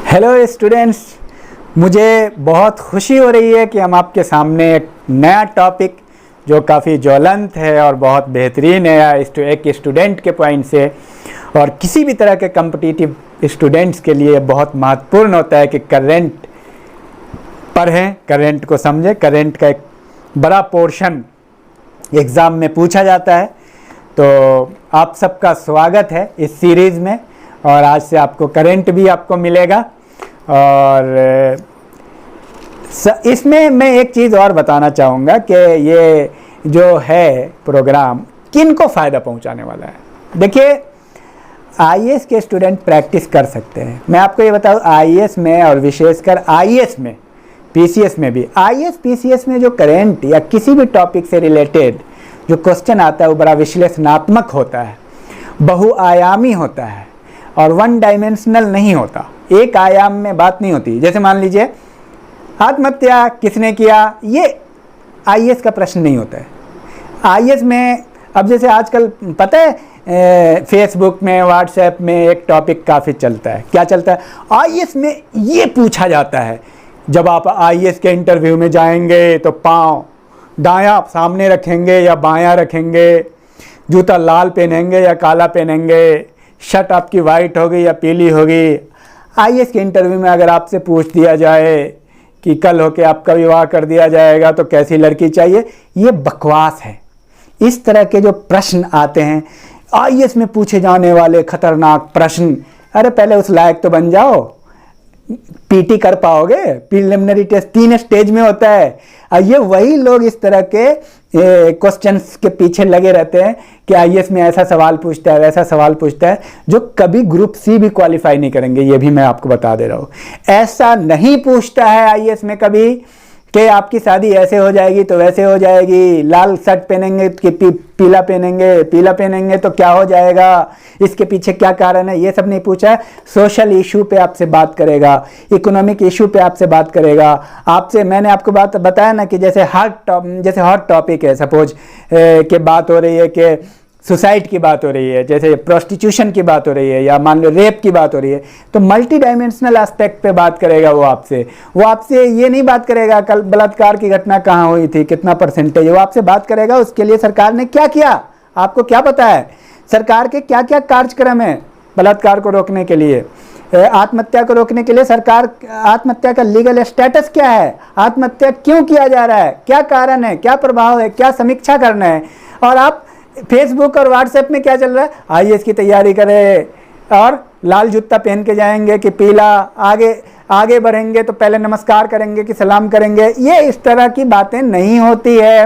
Hello students, मुझे बहुत खुशी हो रही है कि हम आपके सामने एक नया टॉपिक जो काफ़ी ज्वलंत है और बहुत बेहतरीन है एक स्टूडेंट के पॉइंट से और किसी भी तरह के कॉम्पिटिटिव स्टूडेंट्स के लिए बहुत महत्वपूर्ण होता है कि करंट पढ़ें, करंट को समझें। करंट का एक बड़ा पोर्शन एग्ज़ाम में पूछा जाता है। तो आप सबका स्वागत है इस सीरीज़ में और आज से आपको करंट भी आपको मिलेगा। और इसमें मैं एक चीज़ और बताना चाहूँगा कि ये जो है प्रोग्राम किन को फ़ायदा पहुँचाने वाला है। देखिए, आईएएस के स्टूडेंट प्रैक्टिस कर सकते हैं। मैं आपको ये बताऊँ, आईएएस में और विशेषकर आईएएस में, पीसीएस में भी, आईएएस पीसीएस में जो करंट या किसी भी टॉपिक से रिलेटेड जो क्वेश्चन आता है वो बड़ा विश्लेषणात्मक होता है, बहुआयामी होता है और वन डायमेंशनल नहीं होता। एक आयाम में बात नहीं होती। जैसे मान लीजिए आत्महत्या किसने किया, ये आईएएस का प्रश्न नहीं होता है। आईएएस में अब जैसे आजकल पता है फेसबुक में, व्हाट्सएप में एक टॉपिक काफ़ी चलता है। क्या चलता है? आईएएस में ये पूछा जाता है, जब आप आईएएस के इंटरव्यू में जाएंगे तो पाँव दायां सामने रखेंगे या बायां रखेंगे, जूता लाल पहनेंगे या काला पहनेंगे, शर्ट आपकी वाइट होगी या पीली होगी। आईएएस के इंटरव्यू में अगर आपसे पूछ दिया जाए कि कल होके आपका विवाह कर दिया जाएगा तो कैसी लड़की चाहिए, ये बकवास है। इस तरह के जो प्रश्न आते हैं आईएएस में पूछे जाने वाले खतरनाक प्रश्न, अरे पहले उस लायक तो बन जाओ। पीटी कर पाओगे? प्रीलिमिनरी टेस्ट 3 स्टेज में होता है। ये वही लोग इस तरह के क्वेश्चंस के पीछे लगे रहते हैं कि आईएएस में ऐसा सवाल पूछता है, वैसा सवाल पूछता है, जो कभी ग्रुप सी भी क्वालिफाई नहीं करेंगे। ये भी मैं आपको बता दे रहा हूँ। ऐसा नहीं पूछता है आईएएस में कभी कि आपकी शादी ऐसे हो जाएगी तो वैसे हो जाएगी, लाल शर्ट पहनेंगे कि पीला पहनेंगे, पीला पहनेंगे तो क्या हो जाएगा, इसके पीछे क्या कारण है, ये सब नहीं पूछा है। सोशल इशू पे आपसे बात करेगा, इकोनॉमिक इशू पे आपसे बात करेगा। आपसे मैंने आपको बात बताया ना कि जैसे हॉट टॉपिक है, सपोज के बात हो रही है कि सुसाइड की बात हो रही है, जैसे प्रोस्टिट्यूशन की बात हो रही है या मान लो रेप की बात हो रही है, तो मल्टी डायमेंशनल एस्पेक्ट पे बात करेगा वो आपसे ये नहीं बात करेगा कल बलात्कार की घटना कहाँ हुई थी, कितना परसेंटेज। वो आपसे बात करेगा उसके लिए सरकार ने क्या किया, आपको क्या पता है, सरकार के क्या क्या कार्यक्रम है बलात्कार को रोकने के लिए, आत्महत्या को रोकने के लिए सरकार, आत्महत्या का लीगल स्टेटस क्या है, आत्महत्या क्यों किया जा रहा है, क्या कारण है, क्या प्रभाव है, क्या समीक्षा करना है। और आप फेसबुक और व्हाट्सएप में क्या चल रहा है, आईएएस की तैयारी करें और लाल जूता पहन के जाएंगे कि पीला, आगे बढ़ेंगे तो पहले नमस्कार करेंगे कि सलाम करेंगे। ये इस तरह की बातें नहीं होती है।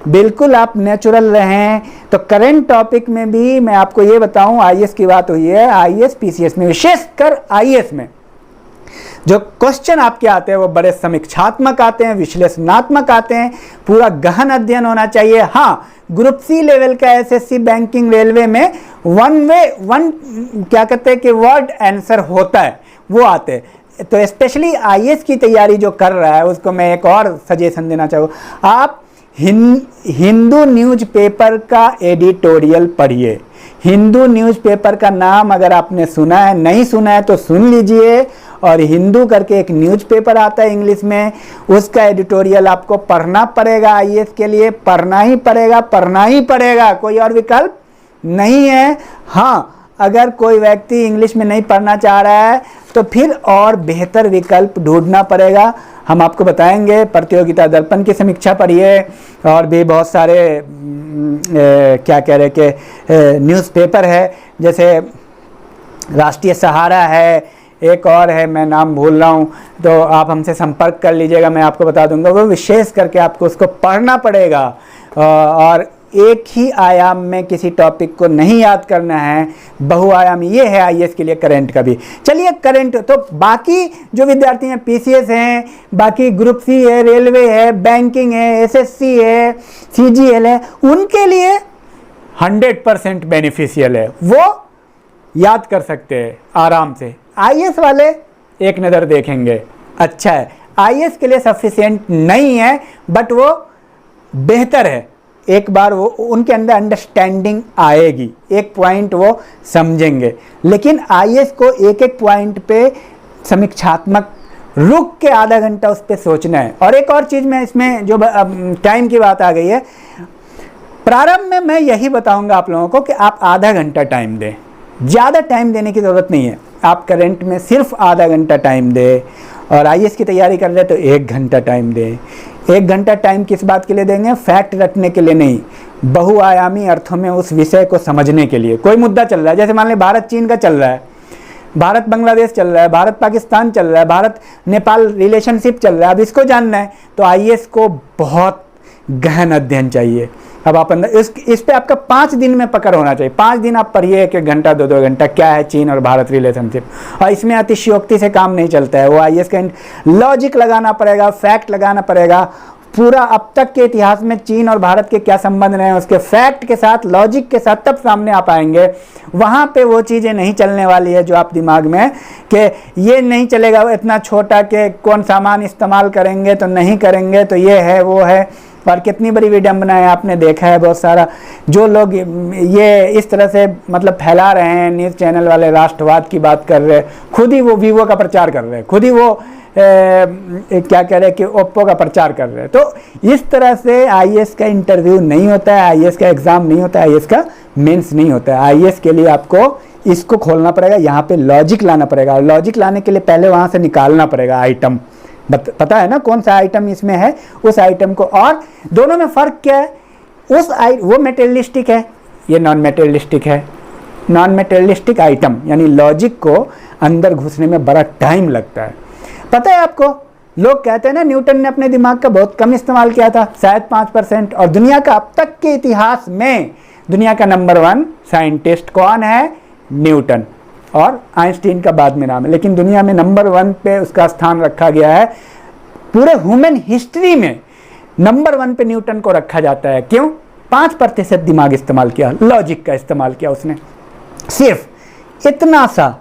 बिल्कुल आप नेचुरल रहें। तो करंट टॉपिक में भी मैं आपको ये बताऊं, आईएएस की बात हुई है, आईएएस पीसीएस में, विशेषकर आईएएस में जो क्वेश्चन आपके आते हैं वो बड़े समीक्षात्मक आते हैं, विश्लेषणात्मक आते हैं, पूरा गहन अध्ययन होना चाहिए। हाँ, ग्रुप सी लेवल का एसएससी, बैंकिंग, रेलवे में वन क्या कहते हैं कि वर्ड आंसर होता है, वो आते हैं। तो स्पेशली आईएएस की तैयारी जो कर रहा है उसको मैं एक और सजेशन देना चाहूँगा, आप हिंदू न्यूज़पेपर का एडिटोरियल पढ़िए। हिंदू न्यूज़पेपर का नाम अगर आपने सुना है, नहीं सुना है तो सुन लीजिए। और हिंदू करके एक न्यूज़पेपर आता है इंग्लिश में, उसका एडिटोरियल आपको पढ़ना पड़ेगा। आईएएस के लिए पढ़ना ही पड़ेगा, कोई और विकल्प नहीं है। हाँ, अगर कोई व्यक्ति इंग्लिश में नहीं पढ़ना चाह रहा है तो फिर और बेहतर विकल्प ढूंढना पड़ेगा। हम आपको बताएंगे, प्रतियोगिता दर्पण की समीक्षा पढ़िए और भी बहुत सारे क्या कह रहे कि न्यूज़पेपर है, जैसे राष्ट्रीय सहारा है, एक और है, मैं नाम भूल रहा हूँ, तो आप हमसे संपर्क कर लीजिएगा, मैं आपको बता दूंगा। वो विशेष करके आपको उसको पढ़ना पड़ेगा और एक ही आयाम में किसी टॉपिक को नहीं याद करना है, बहुआयामी। ये है आईएएस के लिए करंट का भी। चलिए, करंट तो बाकी जो विद्यार्थी हैं, पीसीएस हैं, बाकी ग्रुप सी है, रेलवे है, बैंकिंग है, एसएससी है, सीजीएल है, उनके लिए 100% बेनिफिशियल है, वो याद कर सकते हैं आराम से। आईएएस वाले एक नज़र देखेंगे, अच्छा है, आईएएस के लिए सफिशिएंट नहीं है, बट वो बेहतर है। एक बार वो उनके अंदर अंडरस्टैंडिंग आएगी, एक पॉइंट वो समझेंगे। लेकिन आईएएस को एक एक पॉइंट पे समीक्षात्मक रुक के आधा घंटा उस पर सोचना है। और एक और चीज़ मैं इसमें जो टाइम की बात आ गई है, प्रारंभ में मैं यही बताऊंगा आप लोगों को कि आप आधा घंटा टाइम दें, ज़्यादा टाइम देने की ज़रूरत नहीं है। आप करंट में सिर्फ आधा घंटा टाइम दें, और आईएएस की तैयारी कर रहे तो 1 घंटा टाइम दें। 1 घंटा टाइम किस बात के लिए देंगे? फैक्ट रटने के लिए नहीं, बहुआयामी अर्थों में उस विषय को समझने के लिए। कोई मुद्दा चल रहा है, जैसे मान लें भारत चीन का चल रहा है, भारत बांग्लादेश चल रहा है, भारत पाकिस्तान चल रहा है, भारत नेपाल रिलेशनशिप चल रहा है, अब इसको जानना है तो आईएएस को बहुत गहन अध्ययन चाहिए। अब आप अंदर इस पे आपका 5 दिन में पकड़ होना चाहिए। 5 दिन आप पढ़िए, 1-1 घंटा 2-2 घंटा, क्या है चीन और भारत रिलेशनशिप। और इसमें अतिशयोक्ति से काम नहीं चलता है, वो आईएएस का लॉजिक लगाना पड़ेगा, फैक्ट लगाना पड़ेगा। पूरा अब तक के इतिहास में चीन और भारत के क्या संबंध रहे हैं, उसके फैक्ट के साथ, लॉजिक के साथ तब सामने आ पाएंगे। वहाँ पे वो चीज़ें नहीं चलने वाली है जो आप दिमाग में कि ये नहीं चलेगा, इतना छोटा कि कौन सामान इस्तेमाल करेंगे तो नहीं करेंगे, तो ये है वो है। और कितनी बड़ी विडंबना है, आपने देखा है बहुत सारा जो लोग ये इस तरह से मतलब फैला रहे हैं, न्यूज़ चैनल वाले राष्ट्रवाद की बात कर रहे हैं, खुद ही वो वीवो का प्रचार कर रहे हैं, खुद ही वो क्या कह रहे हैं कि ओप्पो का प्रचार कर रहे हैं। तो इस तरह से आईएएस का इंटरव्यू नहीं होता है, आईएएस का एग्ज़ाम नहीं होता है, आईएएस का मेंस नहीं होता है। आईएएस के लिए आपको इसको खोलना पड़ेगा, यहाँ पे लॉजिक लाना पड़ेगा, और लॉजिक लाने के लिए पहले वहाँ से निकालना पड़ेगा आइटम। पता है ना कौन सा आइटम इसमें है, उस आइटम को। और दोनों में फ़र्क क्या है? वो मेटेरियलिस्टिक है, ये नॉन मेटेरियलिस्टिक है। नॉन मेटेरियलिस्टिक आइटम यानी लॉजिक को अंदर घुसने में बड़ा टाइम लगता है। पता है आपको, लोग कहते हैं ना न्यूटन ने अपने दिमाग का बहुत कम इस्तेमाल किया था, शायद 5%। और दुनिया का अब तक के इतिहास में दुनिया का नंबर 1 साइंटिस्ट कौन है? न्यूटन। और आइंस्टीन का बाद में नाम है, लेकिन दुनिया में नंबर 1 पे उसका स्थान रखा गया है। पूरे ह्यूमन हिस्ट्री में नंबर 1 पे न्यूटन को रखा जाता है। क्यों? 5% दिमाग इस्तेमाल किया, लॉजिक का इस्तेमाल किया उसने, सिर्फ इतना सा।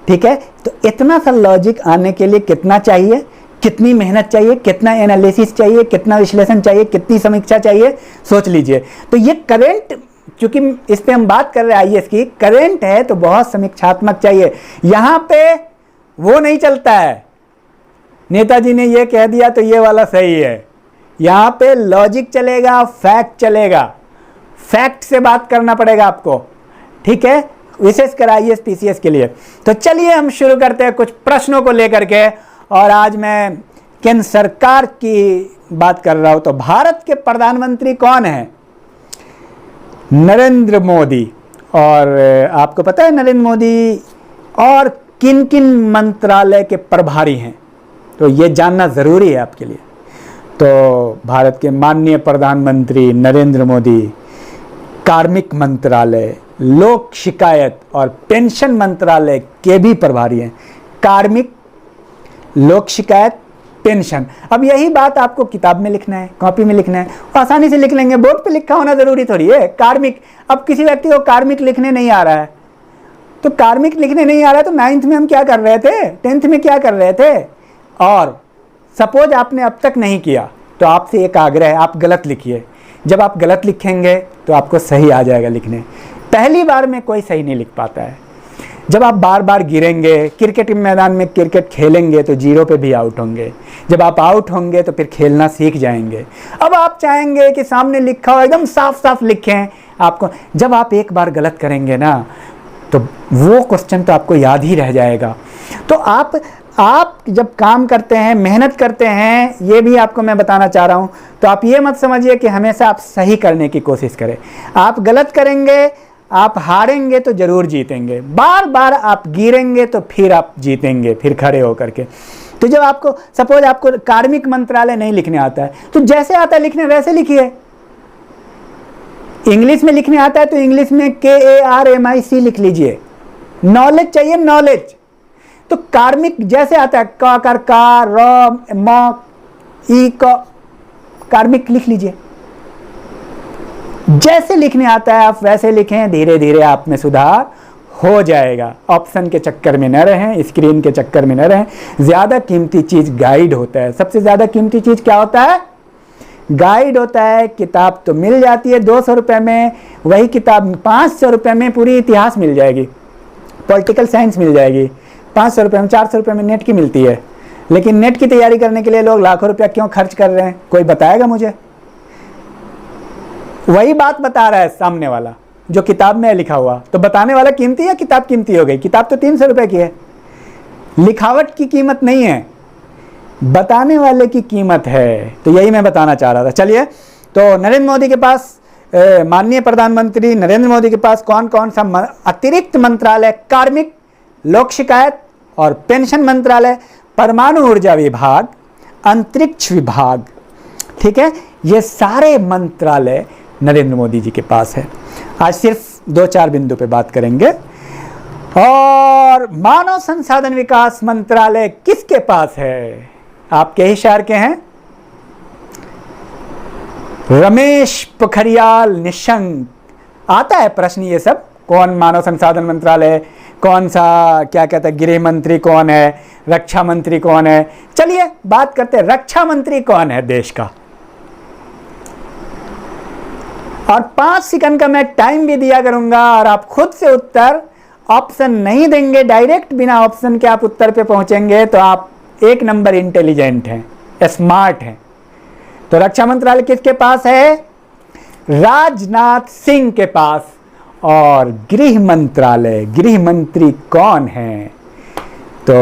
ठीक है, तो इतना सा लॉजिक आने के लिए कितना चाहिए, कितनी मेहनत चाहिए, कितना एनालिसिस चाहिए, कितना विश्लेषण चाहिए, कितनी समीक्षा चाहिए, सोच लीजिए। तो ये करंट, चूंकि इस पे हम बात कर रहे हैं आईएएस की, करंट है तो बहुत समीक्षात्मक चाहिए। यहां पे वो नहीं चलता है, नेताजी ने ये कह दिया तो ये वाला सही है। यहां पे लॉजिक चलेगा, फैक्ट चलेगा, फैक्ट से बात करना पड़ेगा आपको। ठीक है, विशेषकर आईएएस पीसीएस के लिए। तो चलिए हम शुरू करते हैं कुछ प्रश्नों को लेकर के। और आज मैं केंद्र सरकार की बात कर रहा हूं। तो भारत के प्रधानमंत्री कौन है? नरेंद्र मोदी। और आपको पता है नरेंद्र मोदी और किन किन मंत्रालय के प्रभारी हैं, तो ये जानना ज़रूरी है आपके लिए। तो भारत के माननीय प्रधानमंत्री नरेंद्र मोदी कार्मिक मंत्रालय, लोक शिकायत और पेंशन मंत्रालय के भी प्रभारी हैं। कार्मिक, लोक शिकायत, पेंशन। अब यही बात आपको किताब में लिखना है, कॉपी में लिखना है, आसानी से लिख लेंगे, बोर्ड पे लिखा होना जरूरी थोड़ी है। कार्मिक, अब किसी व्यक्ति को कार्मिक लिखने नहीं आ रहा है, तो कार्मिक लिखने नहीं आ रहा है तो 9th में हम क्या कर रहे थे, 10th में क्या कर रहे थे। और सपोज आपने अब तक नहीं किया तो आपसे एक आग्रह है, आप गलत लिखिए। जब आप गलत लिखेंगे तो आपको सही आ जाएगा लिखने। पहली बार में कोई सही नहीं लिख पाता है। जब आप बार बार गिरेंगे, क्रिकेट के मैदान में क्रिकेट खेलेंगे तो 0 पे भी आउट होंगे। जब आप आउट होंगे तो फिर खेलना सीख जाएंगे। अब आप चाहेंगे कि सामने लिखा हो एकदम साफ साफ लिखें आपको। जब आप एक बार गलत करेंगे ना तो वो क्वेश्चन तो आपको याद ही रह जाएगा। तो आप जब काम करते हैं, मेहनत करते हैं, ये भी आपको मैं बताना चाह रहा हूँ, तो आप ये मत समझिए कि हमेशा आप सही करने की कोशिश करें। आप गलत करेंगे, आप हारेंगे तो जरूर जीतेंगे। बार बार आप गिरेंगे तो फिर आप जीतेंगे, फिर खड़े होकर के। तो जब आपको सपोज आपको कार्मिक मंत्रालय नहीं लिखने आता है तो जैसे आता है लिखने वैसे लिखिए। इंग्लिश में लिखने आता है तो इंग्लिश में KARMIC लिख लीजिए। नॉलेज चाहिए, नॉलेज। तो कार्मिक जैसे आता है का, कर, का, र, म, ई, क, कार्मिक लिख लीजिए। जैसे लिखने आता है आप वैसे लिखें, धीरे धीरे आप में सुधार हो जाएगा। ऑप्शन के चक्कर में न रहें, स्क्रीन के चक्कर में न रहें। ज़्यादा कीमती चीज़ गाइड होता है। सबसे ज़्यादा कीमती चीज़ क्या होता है? गाइड होता है। किताब तो मिल जाती है 200 रुपये में, वही किताब 500 रुपये में पूरी इतिहास मिल जाएगी, पॉलिटिकल साइंस मिल जाएगी, 500 रुपये में 400 रुपये में नेट की मिलती है, लेकिन नेट की तैयारी करने के लिए लोग लाखों रुपया क्यों खर्च कर रहे हैं? कोई बताएगा मुझे? वही बात बता रहा है सामने वाला जो किताब में है लिखा हुआ। तो बताने वाला कीमती या किताब कीमती हो गई? किताब तो 300 रुपये की है, लिखावट की कीमत नहीं है, बताने वाले की कीमत है। तो यही मैं बताना चाह रहा था। चलिए, तो नरेंद्र मोदी के पास, माननीय प्रधानमंत्री नरेंद्र मोदी के पास कौन कौन सा अतिरिक्त मंत्रालय? कार्मिक, लोक शिकायत और पेंशन मंत्रालय, परमाणु ऊर्जा विभाग, अंतरिक्ष विभाग, ठीक है, ये सारे मंत्रालय नरेंद्र मोदी जी के पास है। आज सिर्फ 2-4 बिंदु पे बात करेंगे। और मानव संसाधन विकास मंत्रालय किसके पास है? आपके ही शहर के हैं, रमेश पोखरियाल निशंक। आता है प्रश्न ये सब, कौन मानव संसाधन मंत्रालय, कौन सा क्या कहते हैं, गृह मंत्री कौन है, रक्षा मंत्री कौन है। चलिए बात करते हैं, रक्षा मंत्री कौन है देश का। और 5 सेकंड का मैं टाइम भी दिया करूंगा और आप खुद से उत्तर, ऑप्शन नहीं देंगे, डायरेक्ट बिना ऑप्शन के आप उत्तर पे पहुंचेंगे तो आप 1 नंबर इंटेलिजेंट हैं, स्मार्ट हैं। तो रक्षा मंत्रालय किसके पास है? राजनाथ सिंह के पास। और गृह मंत्रालय, गृह मंत्री कौन है? तो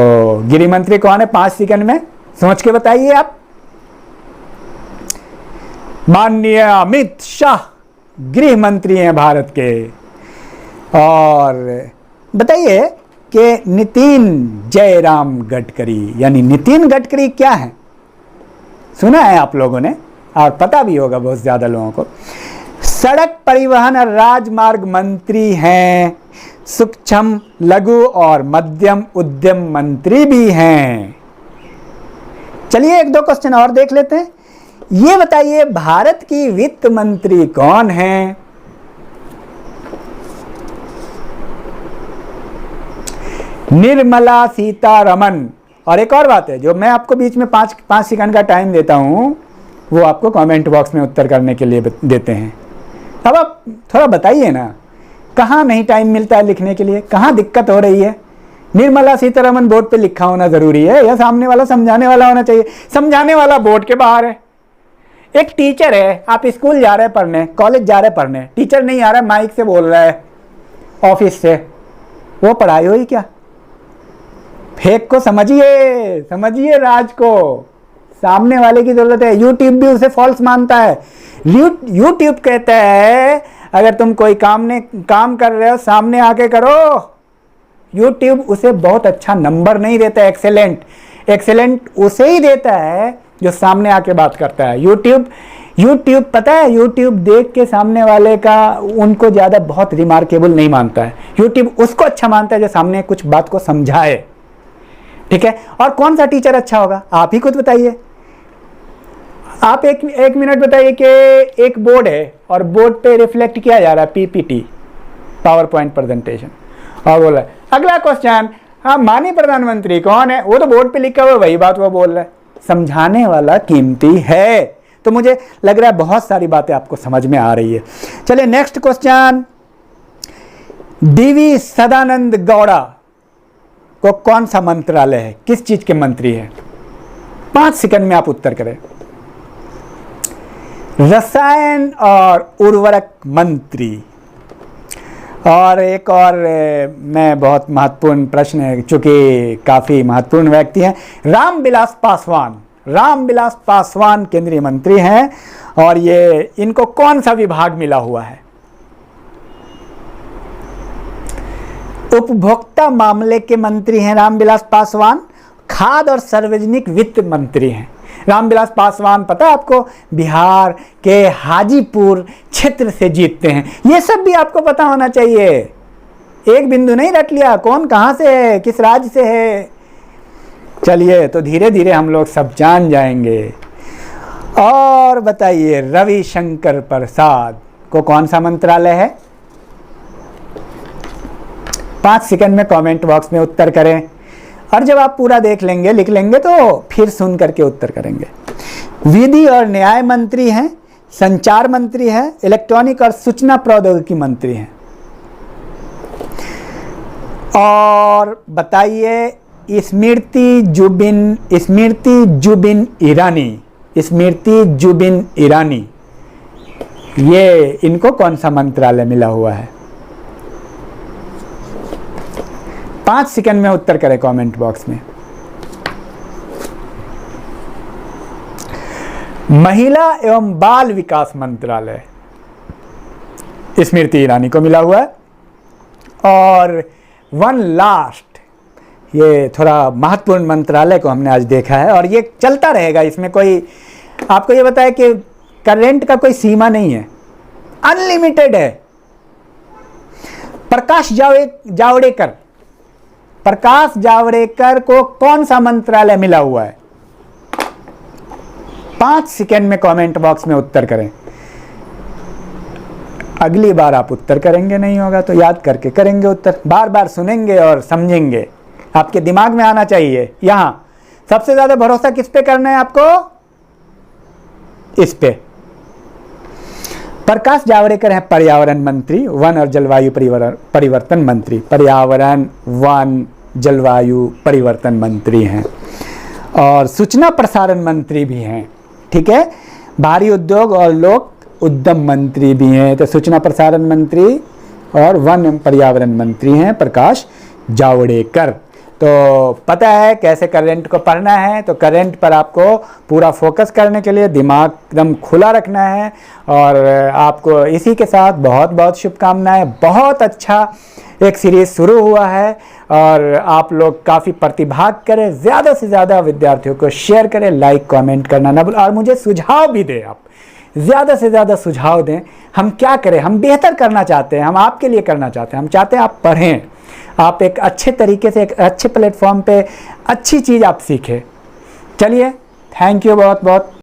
गृह मंत्री कौन है? 5 सेकंड में सोच के बताइए आप। माननीय अमित शाह गृह मंत्री हैं भारत के। और बताइए कि नितिन जयराम गडकरी, यानी नितिन गडकरी क्या है? सुना है आप लोगों ने और पता भी होगा बहुत ज्यादा लोगों को। सड़क परिवहन और राजमार्ग मंत्री हैं, सूक्ष्म लघु और मध्यम उद्यम मंत्री भी हैं। चलिए 1-2 क्वेश्चन और देख लेते हैं। ये बताइए भारत की वित्त मंत्री कौन है? निर्मला सीतारमण। और एक और बात है, जो मैं आपको बीच में 5 सेकंड का टाइम देता हूं वो आपको कमेंट बॉक्स में उत्तर करने के लिए देते हैं। अब आप थोड़ा बताइए ना, कहाँ नहीं टाइम मिलता है लिखने के लिए, कहाँ दिक्कत हो रही है? निर्मला सीतारमण बोर्ड पे लिखा होना जरूरी है या सामने वाला समझाने वाला होना चाहिए? समझाने वाला बोर्ड के बाहर है। एक टीचर है, आप स्कूल जा रहे हैं पढ़ने, कॉलेज जा रहे हैं पढ़ने, टीचर नहीं आ रहा है, माइक से बोल रहा है ऑफिस से, वो पढ़ाई हुई क्या? फेक को समझिए, समझिए राज को, सामने वाले की जरूरत है। यूट्यूब भी उसे फॉल्स मानता है। यूट्यूब कहता है अगर तुम कोई काम कर रहे हो सामने आके करो। यूट्यूब उसे बहुत अच्छा नंबर नहीं देता, एक्सेलेंट उसे ही देता है जो सामने आके बात करता है। यूट्यूब पता है, यूट्यूब देख के सामने वाले का उनको ज्यादा बहुत रिमार्केबल नहीं मानता है। यूट्यूब उसको अच्छा मानता है जो सामने कुछ बात को समझाए, ठीक है। और कौन सा टीचर अच्छा होगा? आप ही खुद बताइए। आप एक मिनट बताइए कि एक बोर्ड है और बोर्ड पे रिफ्लेक्ट किया जा रहा है पीपीटी, पावर पॉइंट प्रेजेंटेशन, और बोला अगला क्वेश्चन, हाँ माननीय प्रधानमंत्री कौन है? वो तो बोर्ड पे लिखा हुआ वही बात वो बोल रहा है। समझाने वाला कीमती है। तो मुझे लग रहा है बहुत सारी बातें आपको समझ में आ रही है। चलिए next question, DV Sadananda Gowda को कौन सा मंत्रालय है, किस चीज के मंत्री है? 5 सेकंड में आप उत्तर करें। रसायन और उर्वरक मंत्री। और एक और मैं बहुत महत्वपूर्ण प्रश्न है, चूंकि काफी महत्वपूर्ण व्यक्ति हैं, रामविलास पासवान। रामविलास पासवान केंद्रीय मंत्री हैं और ये इनको कौन सा विभाग मिला हुआ है? उपभोक्ता मामले के मंत्री हैं रामविलास पासवान। खाद्य और सार्वजनिक वित्त मंत्री हैं रामविलास पासवान। पता है आपको, बिहार के हाजीपुर क्षेत्र से जीतते हैं। ये सब भी आपको पता होना चाहिए। एक बिंदु नहीं रट लिया, कौन कहां से है, किस राज्य से है। चलिए तो धीरे धीरे हम लोग सब जान जाएंगे। और बताइए रविशंकर प्रसाद को कौन सा मंत्रालय है? 5 सेकंड में कमेंट बॉक्स में उत्तर करें। और जब आप पूरा देख लेंगे, लिख लेंगे तो फिर सुन करके उत्तर करेंगे। विधि और न्याय मंत्री हैं, संचार मंत्री हैं, इलेक्ट्रॉनिक और सूचना प्रौद्योगिकी मंत्री हैं। और बताइए स्मृति जुबिन ईरानी, ये इनको कौन सा मंत्रालय मिला हुआ है? 5 सेकंड में उत्तर करें कमेंट बॉक्स में। महिला एवं बाल विकास मंत्रालय स्मृति ईरानी को मिला हुआ है। और वन लास्ट, ये थोड़ा महत्वपूर्ण मंत्रालय को हमने आज देखा है और ये चलता रहेगा। इसमें कोई आपको ये बताया कि करंट का कोई सीमा नहीं है, अनलिमिटेड है। प्रकाश जावड़ेकर को कौन सा मंत्रालय मिला हुआ है? 5 सेकंड में कमेंट बॉक्स में उत्तर करें। अगली बार आप उत्तर करेंगे नहीं होगा तो याद करके करेंगे उत्तर, बार बार सुनेंगे और समझेंगे, आपके दिमाग में आना चाहिए। यहां सबसे ज्यादा भरोसा किस पे करना है आपको? इस पे। प्रकाश जावड़ेकर है पर्यावरण मंत्री, वन और जलवायु परिवर्तन मंत्री, पर्यावरण वन जलवायु परिवर्तन मंत्री हैं। और सूचना प्रसारण मंत्री भी हैं, ठीक है। भारी उद्योग और लोक उद्यम मंत्री भी हैं। तो सूचना प्रसारण मंत्री और वन एवं पर्यावरण मंत्री हैं प्रकाश जावड़ेकर। तो पता है कैसे करंट को पढ़ना है। तो करंट पर आपको पूरा फोकस करने के लिए दिमाग एकदम खुला रखना है। और आपको इसी के साथ बहुत बहुत शुभकामनाएं। बहुत अच्छा एक सीरीज शुरू हुआ है और आप लोग काफ़ी प्रतिभाग करें, ज़्यादा से ज़्यादा विद्यार्थियों को शेयर करें, लाइक कमेंट करना ना भूलें और मुझे सुझाव भी दें। आप ज़्यादा से ज़्यादा सुझाव दें। हम क्या करें, हम बेहतर करना चाहते हैं, हम आपके लिए करना चाहते हैं। हम चाहते हैं आप पढ़ें, आप एक अच्छे तरीके से एक अच्छे प्लेटफॉर्म पे अच्छी चीज़ आप सीखें। चलिए, थैंक यू बहुत बहुत।